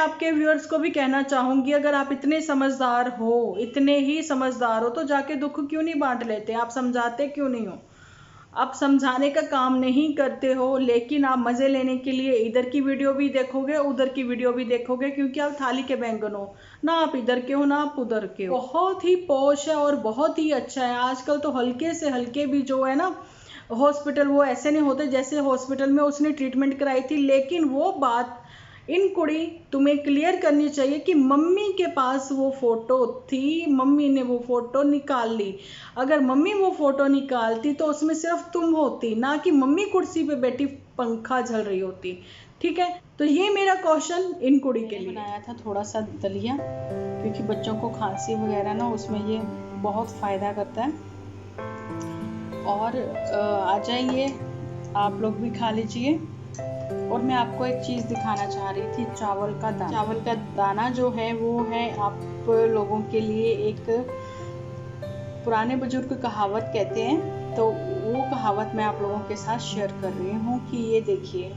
आपके व्यूअर्स को भी कहना चाहूँगी, अगर आप इतने समझदार हो, इतने ही समझदार हो, तो जाके दुख क्यों नहीं बांट लेते? आप समझाते क्यों नहीं हो? आप समझाने का काम नहीं करते हो, लेकिन आप मज़े लेने के लिए इधर की वीडियो भी देखोगे, उधर की वीडियो भी देखोगे, क्योंकि आप थाली के बैंगन हो ना। आप इधर के हो ना आप उधर के हो। बहुत ही पॉश है और बहुत ही अच्छा है। आजकल तो हल्के से हल्के भी जो है ना हॉस्पिटल, वो ऐसे नहीं होते जैसे हॉस्पिटल में उसने ट्रीटमेंट कराई थी। लेकिन वो बात इन कुड़ी तुम्हें क्लियर करनी चाहिए कि मम्मी के पास वो फोटो थी, मम्मी ने वो फोटो निकाल ली। अगर मम्मी वो फोटो निकालती तो उसमें सिर्फ तुम होती, ना कि मम्मी कुर्सी पे बैठी पंखा झल रही होती। ठीक है, तो ये मेरा क्वेश्चन इन कुड़ी के लिए। बनाया था थोड़ा सा दलिया, क्योंकि बच्चों को खांसी वगैरह ना उसमें ये बहुत फ़ायदा करता है। और आ जाइए, आप लोग भी खा लीजिए। और मैं आपको एक चीज़ दिखाना चाह रही थी, चावल का दाना। चावल का दाना जो है वो है आप लोगों के लिए एक पुराने बुजुर्ग कहावत कहते हैं, तो वो कहावत मैं आप लोगों के साथ शेयर कर रही हूँ कि ये देखिए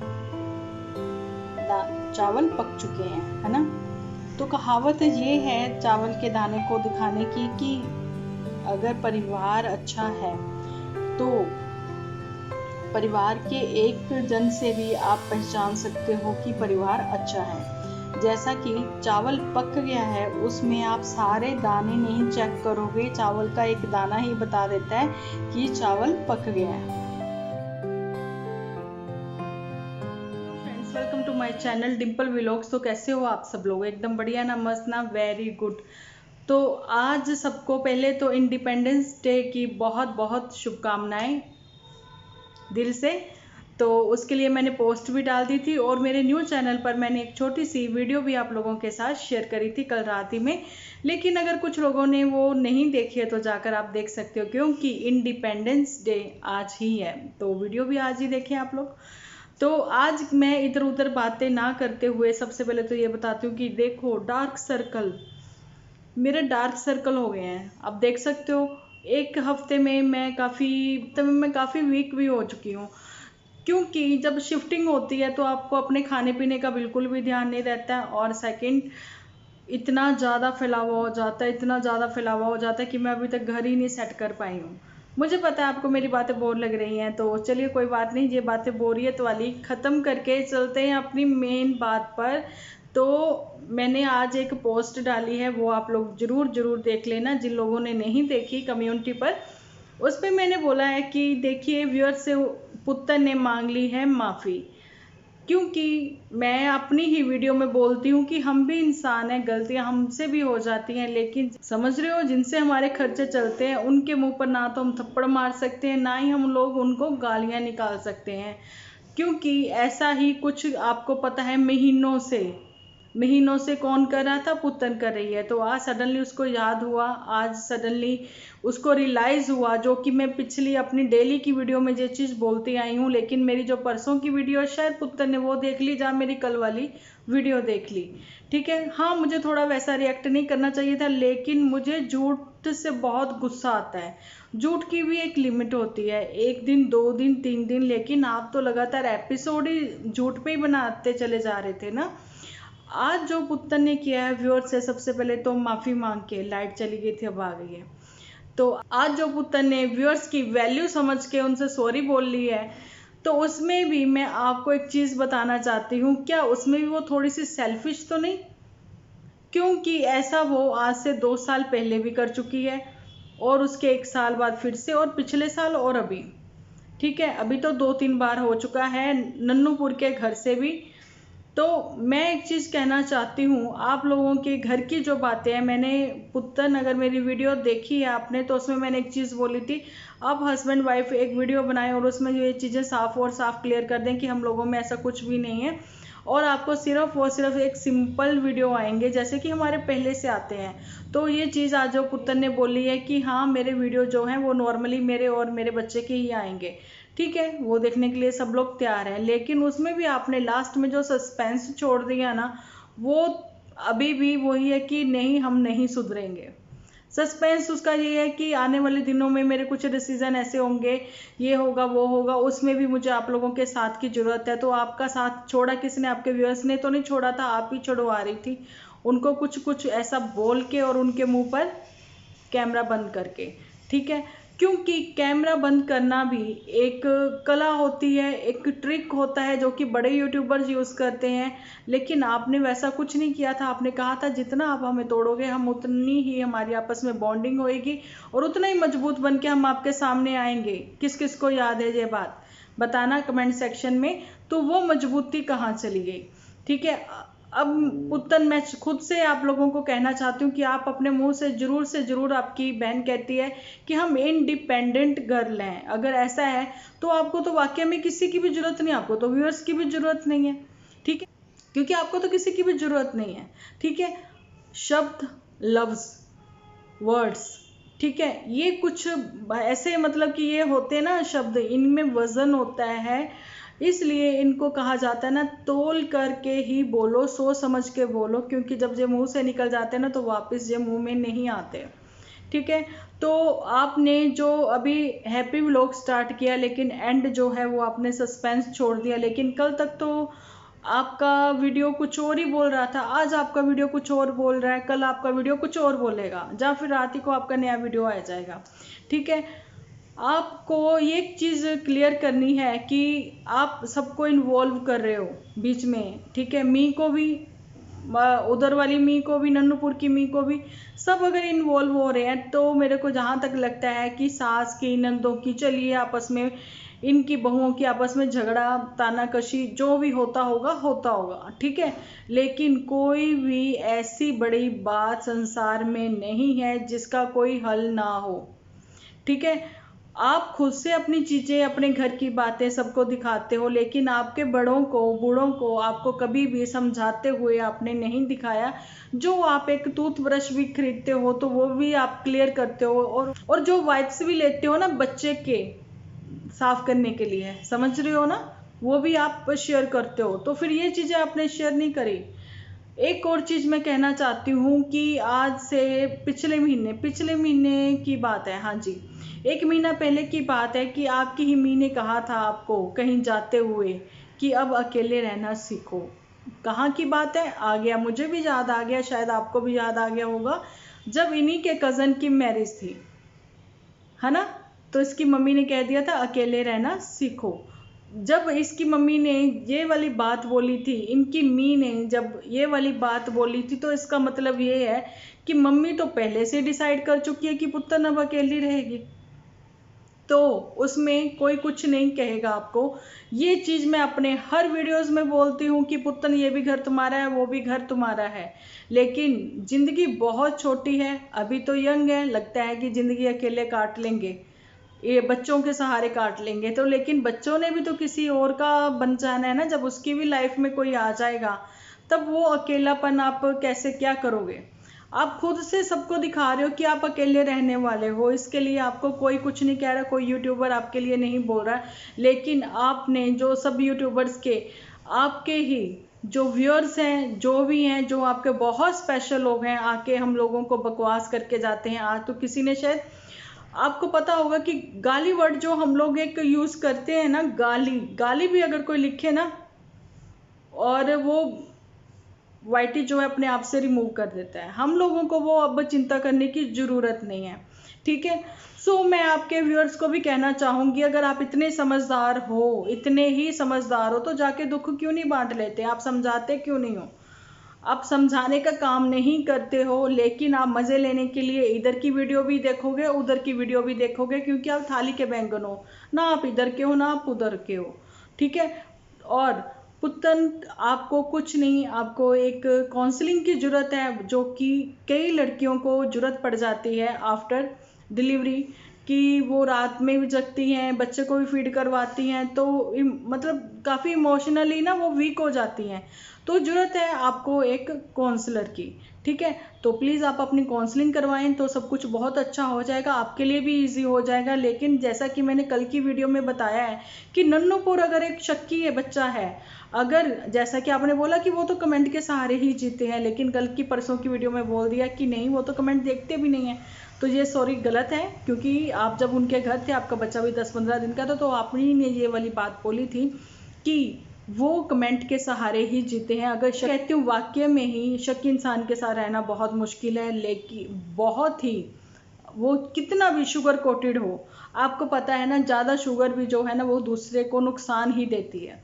चावल पक चुके हैं, है ना। तो कहावत ये है चावल के दाने को दिखाने की कि अगर परिवार अच्छा है तो परिवार के एक जन से भी आप पहचान सकते हो कि परिवार अच्छा है। जैसा कि चावल पक गया है, उसमें आप सारे दाने नहीं चेक करोगे, चावल का एक दाना ही बता देता है कि चावल पक गया है। Friends, welcome to my channel Dimple vlogs. तो कैसे हो आप सब लोग? एकदम बढ़िया ना, मस्त ना, वेरी गुड। तो आज सबको पहले तो इंडिपेंडेंस डे की बहुत बहुत शुभकामनाएं दिल से। तो उसके लिए मैंने पोस्ट भी डाल दी थी और मेरे न्यू चैनल पर मैंने एक छोटी सी वीडियो भी आप लोगों के साथ शेयर करी थी कल रात ही में। लेकिन अगर कुछ लोगों ने वो नहीं देखी है तो जाकर आप देख सकते हो, क्योंकि इंडिपेंडेंस डे आज ही है, तो वीडियो भी आज ही देखें आप लोग। तो आज मैं इधर उधर बातें ना करते हुए सबसे पहले तो ये बताती हूँ कि देखो, डार्क सर्कल, मेरे डार्क सर्कल हो गए हैं। अब देख सकते हो, एक हफ्ते में मैं काफ़ी वीक भी हो चुकी हूँ, क्योंकि जब शिफ्टिंग होती है तो आपको अपने खाने पीने का बिल्कुल भी ध्यान नहीं रहता है। और सेकंड, इतना ज़्यादा फैलावा हो जाता है, इतना ज़्यादा फैलावा हो जाता है कि मैं अभी तक घर ही नहीं सेट कर पाई हूँ। मुझे पता है आपको मेरी बातें बोर लग रही हैं, तो चलिए कोई बात नहीं, ये बातें बोरियत वाली ख़त्म करके चलते हैं अपनी मेन बात पर। तो मैंने आज एक पोस्ट डाली है, वो आप लोग ज़रूर देख लेना, जिन लोगों ने नहीं देखी कम्युनिटी पर। उस पर मैंने बोला है कि देखिए, व्यूअर से पुत्र ने मांग ली है माफ़ी, क्योंकि मैं अपनी ही वीडियो में बोलती हूँ कि हम भी इंसान हैं, गलतियाँ हमसे भी हो जाती हैं। लेकिन समझ रहे हो, जिनसे हमारे खर्चे चलते हैं उनके मुंह पर ना तो हम थप्पड़ मार सकते हैं, ना ही हम लोग उनको गालियाँ निकाल सकते हैं, क्योंकि ऐसा ही कुछ आपको पता है महीनों से कौन कर रहा था? पुतन कर रही है। तो आज सडनली उसको याद हुआ, आज सडनली उसको रियलाइज़ हुआ, जो कि मैं पिछली अपनी डेली की वीडियो में ये चीज़ बोलती आई हूँ। लेकिन मेरी जो परसों की वीडियो है, शायद पुतन ने वो देख ली, जहाँ मेरी कल वाली वीडियो देख ली। ठीक है, हाँ, मुझे थोड़ा वैसा रिएक्ट नहीं करना चाहिए था, लेकिन मुझे झूठ से बहुत गुस्सा आता है। झूठ की भी एक लिमिट होती है, 1 दिन 2 दिन 3 दिन, लेकिन आप तो लगातार एपिसोड ही झूठ पे ही बनाते चले जा रहे थे ना। आज जो पुतन ने किया है व्यूअर से, सबसे पहले तो माफ़ी मांग के, लाइट चली गई थी अब आ गई है, तो आज जो पुतन ने व्यूअर्स की वैल्यू समझ के उनसे सॉरी बोल ली है, तो उसमें भी मैं आपको एक चीज़ बताना चाहती हूँ, क्या उसमें भी वो थोड़ी सी सेल्फिश तो नहीं? क्योंकि ऐसा वो आज से 2 साल पहले भी कर चुकी है, और उसके 1 साल बाद फिर से, और पिछले साल, और अभी। ठीक है, अभी तो 2-3 बार हो चुका है नन्नूपुर के घर से भी। तो मैं एक चीज़ कहना चाहती हूँ, आप लोगों के घर की जो बातें हैं, मैंने पुत्तन, अगर मेरी वीडियो देखी है आपने, तो उसमें मैंने एक चीज़ बोली थी, आप हस्बैंड वाइफ एक वीडियो बनाएं और उसमें ये चीज़ें साफ क्लियर कर दें कि हम लोगों में ऐसा कुछ भी नहीं है, और आपको सिर्फ और सिर्फ एक सिंपल वीडियो आएंगे जैसे कि हमारे पहले से आते हैं। तो ये चीज़ आज जो पुत्तन ने बोली है कि हाँ, मेरे वीडियो जो हैं वो नॉर्मली मेरे और मेरे बच्चे के ही आएंगे, ठीक है, वो देखने के लिए सब लोग तैयार हैं। लेकिन उसमें भी आपने लास्ट में जो सस्पेंस छोड़ दिया ना, वो अभी भी वही है कि नहीं, हम नहीं सुधरेंगे। सस्पेंस उसका ये है कि आने वाले दिनों में मेरे कुछ डिसीजन ऐसे होंगे, ये होगा वो होगा, उसमें भी मुझे आप लोगों के साथ की ज़रूरत है। तो आपका साथ छोड़ा किसने? आपके व्यूअर्स ने तो नहीं छोड़ा था, आप ही छुड़वा रही थी उनको कुछ कुछ ऐसा बोल के और उनके मुंह पर कैमरा बंद करके, ठीक है। क्योंकि कैमरा बंद करना भी एक कला होती है, एक ट्रिक होता है जो कि बड़े यूट्यूबर्स यूज़ करते हैं, लेकिन आपने वैसा कुछ नहीं किया था। आपने कहा था जितना आप हमें तोड़ोगे हम उतनी ही हमारी आपस में बॉन्डिंग होएगी और उतना ही मजबूत बन के हम आपके सामने आएंगे। किस किस को याद है ये बात, बताना कमेंट सेक्शन में। तो वो मजबूती कहाँ चली गई, ठीक है। अब पुत्तन मैं खुद से आप लोगों को कहना चाहती हूँ कि आप अपने मुंह से ज़रूर, आपकी बहन कहती है कि हम इंडिपेंडेंट गर्ल हैं। अगर ऐसा है तो आपको तो वाकई में किसी की भी जरूरत नहीं, आपको तो व्यूअर्स की भी जरूरत नहीं है, ठीक है, क्योंकि आपको तो किसी की भी जरूरत नहीं है, ठीक है। शब्द, लफ्ज, वर्ड्स, ठीक है, ये कुछ ऐसे मतलब कि ये होते हैं ना शब्द, इनमें वजन होता है, इसलिए इनको कहा जाता है ना तोल करके ही बोलो, सोच समझ के बोलो, क्योंकि जब ये मुंह से निकल जाते हैं ना तो वापस ये मुंह में नहीं आते, ठीक है। तो आपने जो अभी हैप्पी व्लॉग स्टार्ट किया, लेकिन एंड जो है वो आपने सस्पेंस छोड़ दिया। लेकिन कल तक तो आपका वीडियो कुछ और ही बोल रहा था, आज आपका वीडियो कुछ और बोल रहा है, कल आपका वीडियो कुछ और बोलेगा, या फिर रात ही को आपका नया वीडियो आ जाएगा, ठीक है। आपको ये चीज़ क्लियर करनी है कि आप सबको इन्वॉल्व कर रहे हो बीच में, ठीक है। मी को भी, उधर वाली मी को भी, नन्नूपुर की मी को भी, सब अगर इन्वॉल्व हो रहे हैं तो मेरे को जहाँ तक लगता है कि सास की, नंदों की, चलिए आपस में इनकी बहुओं की आपस में झगड़ा, तानाकशी जो भी होता होगा, ठीक है। लेकिन कोई भी ऐसी बड़ी बात संसार में नहीं है जिसका कोई हल ना हो, ठीक है। आप खुद से अपनी चीजें, अपने घर की बातें सबको दिखाते हो, लेकिन आपके बड़ों को, बूढ़ों को आपको कभी भी समझाते हुए आपने नहीं दिखाया। जो आप एक टूथब्रश भी खरीदते हो तो वो भी आप क्लियर करते हो, और जो वाइप्स भी लेते हो ना बच्चे के साफ करने के लिए, समझ रहे हो ना, वो भी आप शेयर करते हो। तो फिर ये चीजें आपने शेयर नहीं करी। एक और चीज मैं कहना चाहती हूँ कि आज से पिछले महीने की बात है, हाँ जी, 1 महीना पहले की बात है कि आपकी ही मी ने कहा था आपको कहीं जाते हुए कि अब अकेले रहना सीखो। कहाँ की बात है, आ गया, मुझे भी याद आ गया, शायद आपको भी याद आ गया होगा, जब इन्हीं के कजन की मैरिज थी, है ना। तो इसकी मम्मी ने कह दिया था अकेले रहना सीखो। जब इसकी मम्मी ने ये वाली बात बोली थी, इनकी मी ने जब ये वाली बात बोली थी, तो इसका मतलब ये है कि मम्मी तो पहले से डिसाइड कर चुकी है कि पुत्तन अब अकेली रहेगी, तो उसमें कोई कुछ नहीं कहेगा आपको। ये चीज मैं अपने हर वीडियोस में बोलती हूँ कि पुत्तन ये भी घर तुम्हारा है, वो भी घर तुम्हारा है, लेकिन जिंदगी बहुत छोटी है, अभी तो यंग है, लगता है कि जिंदगी अकेले काट लेंगे, ये बच्चों के सहारे काट लेंगे। तो लेकिन बच्चों ने भी तो किसी और का बन जाना है ना, जब उसकी भी लाइफ में कोई आ जाएगा तब वो अकेलापन आप कैसे, क्या करोगे। आप खुद से सबको दिखा रहे हो कि आप अकेले रहने वाले हो, इसके लिए आपको कोई कुछ नहीं कह रहा, कोई यूट्यूबर आपके लिए नहीं बोल रहा, लेकिन आपने जो सब यूट्यूबर्स के, आपके ही जो व्यूअर्स हैं, जो भी हैं, जो आपके बहुत स्पेशल लोग हैं, आके हम लोगों को बकवास करके जाते हैं। आज तो किसी ने, शायद आपको पता होगा कि गाली वर्ड जो हम लोग एक यूज करते हैं ना, गाली भी अगर कोई लिखे ना, और वो वाईटी जो है अपने आप से रिमूव कर देता है, हम लोगों को वो अब चिंता करने की जरूरत नहीं है, ठीक है। सो मैं आपके व्यूअर्स को भी कहना चाहूंगी, अगर आप इतने समझदार हो, इतने ही समझदार हो, तो जाके दुख क्यों नहीं बांट लेते, आप समझाते क्यों नहीं हो। आप समझाने का काम नहीं करते हो, लेकिन आप मजे लेने के लिए इधर की वीडियो भी देखोगे, उधर की वीडियो भी देखोगे, क्योंकि आप थाली के बैंगन हो ना, आप इधर के हो ना आप उधर के हो, ठीक है। और पुत्तन आपको कुछ नहीं, आपको एक काउंसलिंग की जरूरत है, जो कि कई लड़कियों को जरूरत पड़ जाती है आफ्टर डिलीवरी, कि वो रात में भी जगती हैं, बच्चे को भी फीड करवाती हैं, तो मतलब काफ़ी इमोशनली ना वो वीक हो जाती हैं। तो ज़रूरत है आपको एक काउंसलर की, ठीक है। तो प्लीज़ आप अपनी काउंसलिंग करवाएं तो सब कुछ बहुत अच्छा हो जाएगा, आपके लिए भी इजी हो जाएगा। लेकिन जैसा कि मैंने कल की वीडियो में बताया है कि नन्नूपुर अगर एक शक्की है बच्चा है, अगर जैसा कि आपने बोला कि वो तो कमेंट के सहारे ही जीते हैं, लेकिन कल की परसों की वीडियो में बोल दिया कि नहीं वो तो कमेंट देखते भी नहीं है, तो ये सॉरी गलत है। क्योंकि आप जब उनके घर थे, आपका बच्चा भी 10-15 दिन का था, तो आपने ने ये वाली बात बोली थी कि वो कमेंट के सहारे ही जीते हैं। अगर कहती हूँ वाक्य में ही शक इंसान के साथ रहना बहुत मुश्किल है, लेकिन बहुत ही, वो कितना भी शुगर कोटेड हो, आपको पता है ना, ज़्यादा शुगर भी जो है ना वो दूसरे को नुकसान ही देती है,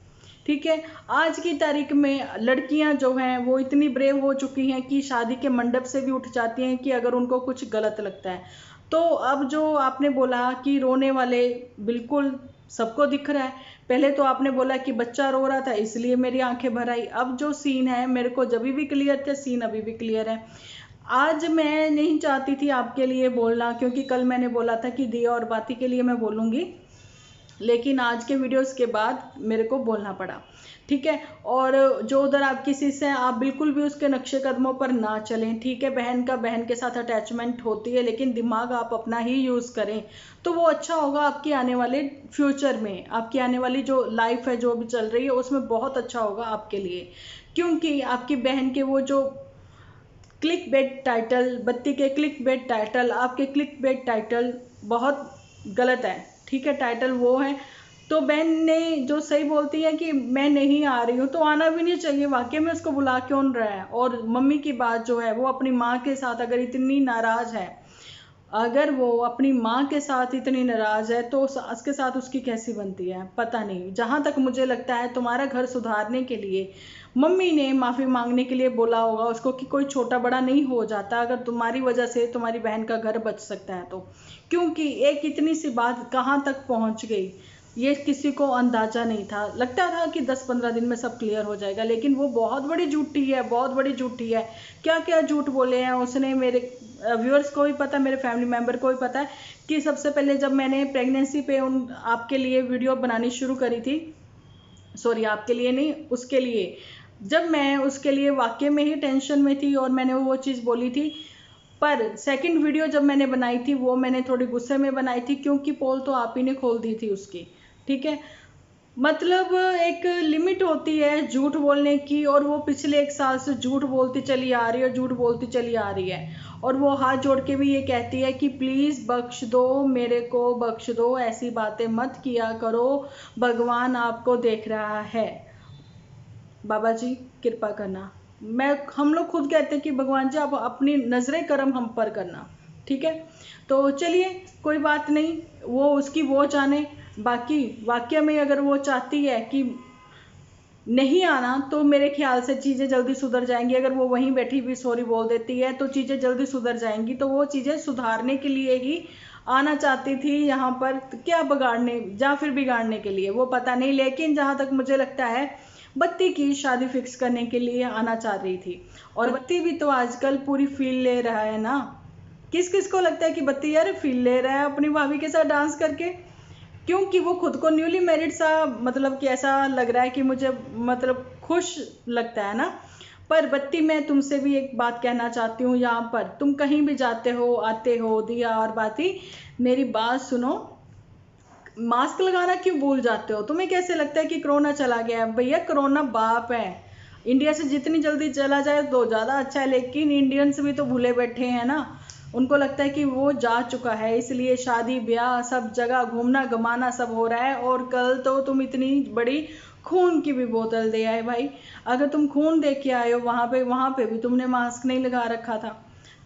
ठीक है। आज की तारीख में लड़कियां जो हैं वो इतनी ब्रेव हो चुकी हैं कि शादी के मंडप से भी उठ जाती हैं कि अगर उनको कुछ गलत लगता है। तो अब जो आपने बोला कि रोने वाले, बिल्कुल सबको दिख रहा है। पहले तो आपने बोला कि बच्चा रो रहा था इसलिए मेरी आंखें भर आई, अब जो सीन है मेरे को जब भी क्लियर थे, सीन अभी भी क्लियर है। आज मैं नहीं चाहती थी आपके लिए बोलना, क्योंकि कल मैंने बोला था कि दिया और बाती के लिए मैं बोलूँगी, लेकिन आज के वीडियोस के बाद मेरे को बोलना पड़ा, ठीक है। और जो उधर आपकी सिस है, आप बिल्कुल भी उसके नक्शे कदमों पर ना चलें, ठीक है। बहन का बहन के साथ अटैचमेंट होती है, लेकिन दिमाग आप अपना ही यूज़ करें तो वो अच्छा होगा आपकी आने वाले फ्यूचर में, आपकी आने वाली जो लाइफ है जो भी चल रही है उसमें बहुत अच्छा होगा आपके लिए। क्योंकि आपकी बहन के वो जो क्लिक बेट टाइटल, बत्ती के क्लिक बेट टाइटल, आपके क्लिक बेट टाइटल बहुत गलत है, ठीक है। टाइटल वो है, तो बहन ने जो सही बोलती है कि मैं नहीं आ रही हूँ, तो आना भी नहीं चाहिए, वाकई में उसको बुला क्यों रहा है। और मम्मी की बात जो है वो अपनी माँ के साथ अगर इतनी नाराज है, अगर वो अपनी माँ के साथ इतनी नाराज है तो सास के साथ उसकी कैसी बनती है पता नहीं। जहाँ तक मुझे लगता है तुम्हारा घर सुधारने के लिए मम्मी ने माफ़ी मांगने के लिए बोला होगा उसको कि कोई छोटा बड़ा नहीं हो जाता, अगर तुम्हारी वजह से तुम्हारी बहन का घर बच सकता है तो। क्योंकि एक इतनी सी बात कहाँ तक पहुँच गई ये किसी को अंदाजा नहीं था, लगता था कि 10-15 दिन में सब क्लियर हो जाएगा, लेकिन वो बहुत बड़ी झूठी है, बहुत बड़ी झूठी है। क्या क्या झूठ बोले हैं उसने, मेरे व्यूअर्स को भी पता, मेरे फैमिली मेम्बर को भी पता है कि सबसे पहले जब मैंने प्रेगनेंसी पे उन आपके लिए वीडियो बनानी शुरू करी थी, सॉरी आपके लिए नहीं, उसके लिए, जब मैं उसके लिए वाकई में ही टेंशन में थी और मैंने वो चीज़ बोली थी। पर सेकंड वीडियो जब मैंने बनाई थी वो मैंने थोड़ी गुस्से में बनाई थी, क्योंकि पोल तो आप ही ने खोल दी थी उसकी, ठीक है। मतलब एक लिमिट होती है झूठ बोलने की, और वो पिछले 1 साल से झूठ बोलती चली आ रही है, झूठ बोलती चली आ रही है। और वो हाथ जोड़ के भी ये कहती है कि प्लीज़ बख्श दो, मेरे को बख्श दो, ऐसी बातें मत किया करो, भगवान आपको देख रहा है। बाबा जी कृपा करना, हम लोग खुद कहते हैं कि भगवान जी आप अपनी नज़रें करम हम पर करना, ठीक है। तो चलिए कोई बात नहीं, वो उसकी वो जाने। बाकी वाकई में अगर वो चाहती है कि नहीं आना तो मेरे ख्याल से चीज़ें जल्दी सुधर जाएंगी। अगर वो वहीं बैठी भी सॉरी बोल देती है तो चीज़ें जल्दी सुधर जाएंगी। तो वो चीज़ें सुधारने के लिए ही आना चाहती थी यहाँ पर, क्या बिगाड़ने या फिर बिगाड़ने के लिए वो पता नहीं, लेकिन जहाँ तक मुझे लगता है बत्ती की शादी फिक्स करने के लिए आना चाह रही थी। और बत्ती भी तो आजकल पूरी फील ले रहा है ना। किस किस को लगता है कि बत्ती यार फील ले रहा है अपनी भाभी के साथ डांस करके, क्योंकि वो खुद को न्यूली मैरिड सा, मतलब कि ऐसा लग रहा है कि मुझे मतलब खुश लगता है ना। पर बत्ती मैं तुमसे भी एक बात कहना चाहती हूँ, यहाँ पर तुम कहीं भी जाते हो आते हो, दिया और बाती मेरी बात सुनो, मास्क लगाना क्यों भूल जाते हो? तुम्हें कैसे लगता है कि कोरोना चला गया है? भैया कोरोना बाप है, इंडिया से जितनी जल्दी चला जाए तो ज़्यादा अच्छा है, लेकिन इंडियंस भी तो भूले बैठे हैं ना, उनको लगता है कि वो जा चुका है, इसलिए शादी ब्याह सब जगह घूमना घुमाना सब हो रहा है। और कल तो तुम इतनी बड़ी खून की भी बोतल दे आए भाई, अगर तुम खून दे के आए हो वहाँ पे भी तुमने मास्क नहीं लगा रखा था,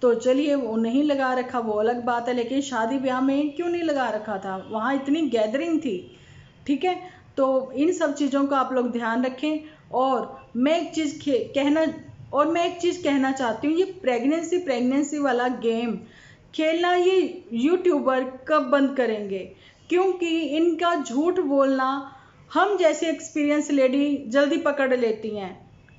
तो चलिए वो नहीं लगा रखा वो अलग बात है, लेकिन शादी ब्याह में क्यों नहीं लगा रखा था? वहाँ इतनी गैदरिंग थी, ठीक है। तो इन सब चीज़ों का आप लोग ध्यान रखें। और मैं एक चीज़ कहना चाहती हूँ, ये प्रेगनेंसी वाला गेम खेलना ये यूट्यूबर कब बंद करेंगे? क्योंकि इनका झूठ बोलना हम जैसे एक्सपीरियंस लेडी जल्दी पकड़ लेती हैं।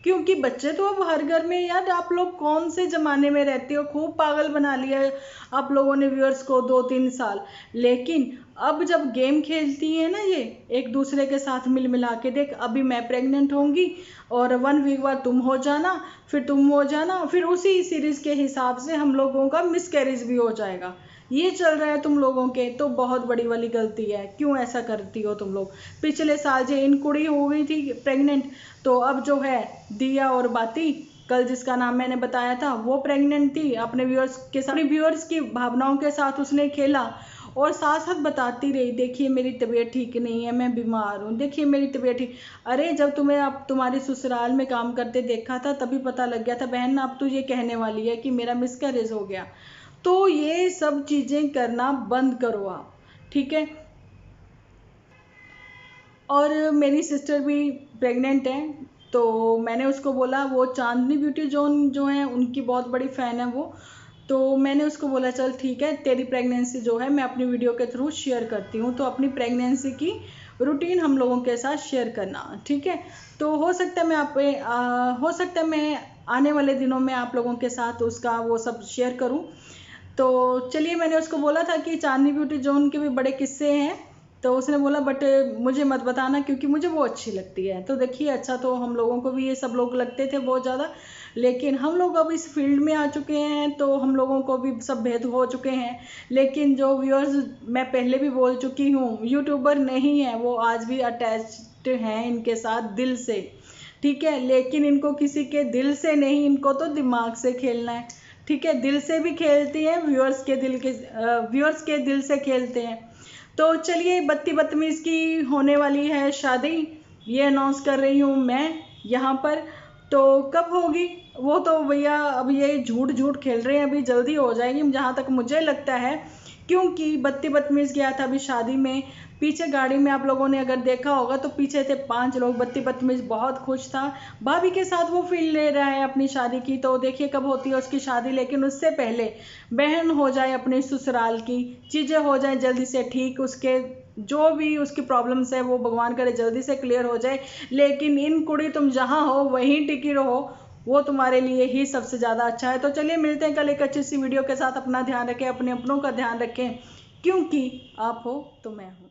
क्योंकि बच्चे तो अब हर घर में, यार आप लोग कौन से ज़माने में रहते हो, खूब पागल बना लिया है आप लोगों ने व्यूअर्स को 2-3 साल। लेकिन अब जब गेम खेलती है ना ये एक दूसरे के साथ मिल मिला के, देख अभी मैं प्रेग्नेंट होंगी और 1 वीक बाद तुम हो जाना, फिर तुम हो जाना, फिर उसी सीरीज़ के हिसाब से हम लोगों का मिसकैरेज भी हो जाएगा। ये चल रहा है तुम लोगों के, तो बहुत बड़ी वाली गलती है। क्यों ऐसा करती हो तुम लोग? पिछले साल जो इन कुड़ी हो गई थी प्रेग्नेंट, तो अब जो है दिया और बाती, कल जिसका नाम मैंने बताया था, वो प्रेग्नेंट थी, अपने व्यूअर्स के साथ, अपने व्यूअर्स की भावनाओं के साथ उसने खेला और साथ साथ बताती रही, देखिए मेरी तबीयत ठीक नहीं है, मैं बीमार हूँ, देखिए मेरी तबीयत ठीक। अरे जब तुम्हें अब तुम्हारे ससुराल में काम करते देखा था तभी पता लग गया था बहन, अब तो ये कहने वाली है कि मेरा मिसकैरेज हो गया। तो ये सब चीज़ें करना बंद करो आप, ठीक है। और मेरी सिस्टर भी प्रेग्नेंट है, तो मैंने उसको बोला, वो चांदनी ब्यूटी जोन जो है उनकी बहुत बड़ी फ़ैन है वो, तो मैंने उसको बोला चल ठीक है, तेरी प्रेगनेंसी जो है मैं अपनी वीडियो के थ्रू शेयर करती हूँ, तो अपनी प्रेगनेंसी की रूटीन हम लोगों के साथ शेयर करना, ठीक है। तो हो सकता है हो सकता है मैं आने वाले दिनों में आप लोगों के साथ उसका वो सब शेयर करूँ। तो चलिए, मैंने उसको बोला था कि चांदनी ब्यूटी जोन के भी बड़े किस्से हैं, तो उसने बोला बट मुझे मत बताना क्योंकि मुझे वो अच्छी लगती है। तो देखिए, अच्छा तो हम लोगों को भी ये सब लोग लगते थे बहुत ज़्यादा, लेकिन हम लोग अब इस फील्ड में आ चुके हैं तो हम लोगों को भी सब भेद हो चुके हैं। लेकिन जो व्यूअर्स, मैं पहले भी बोल चुकी हूँ, यूट्यूबर नहीं है वो, आज भी अटैच्ड हैं इनके साथ दिल से, ठीक है। लेकिन इनको किसी के दिल से नहीं, इनको तो दिमाग से खेलना है, ठीक है। दिल से भी खेलती हैं, व्यूअर्स के दिल से खेलते हैं। तो चलिए, बत्ती बदतमीज़ की होने वाली है शादी, ये अनाउंस कर रही हूँ मैं यहाँ पर। तो कब होगी वो तो भैया, अब ये झूठ झूठ खेल रहे हैं, अभी जल्दी हो जाएगी जहाँ तक मुझे लगता है, क्योंकि बत्ती बदतमीज़ गया था अभी शादी में, पीछे गाड़ी में आप लोगों ने अगर देखा होगा तो पीछे थे 5 लोग, बत्ती बदतमीज़ बहुत खुश था, भाभी के साथ वो फील ले रहा है अपनी शादी की। तो देखिए कब होती है उसकी शादी, लेकिन उससे पहले बहन हो जाए अपने ससुराल की, चीज़ें हो जाए जल्दी से ठीक, उसके जो भी उसकी प्रॉब्लम्स है वो भगवान करे जल्दी से क्लियर हो जाए। लेकिन इन कुड़ी तुम जहाँ हो वहीं टिकी रहो, वो तुम्हारे लिए ही सबसे ज़्यादा अच्छा है। तो चलिए, मिलते हैं कल एक अच्छी सी वीडियो के साथ। अपना ध्यान रखें, अपने अपनों का ध्यान रखें, क्योंकि आप हो तो मैं हूँ।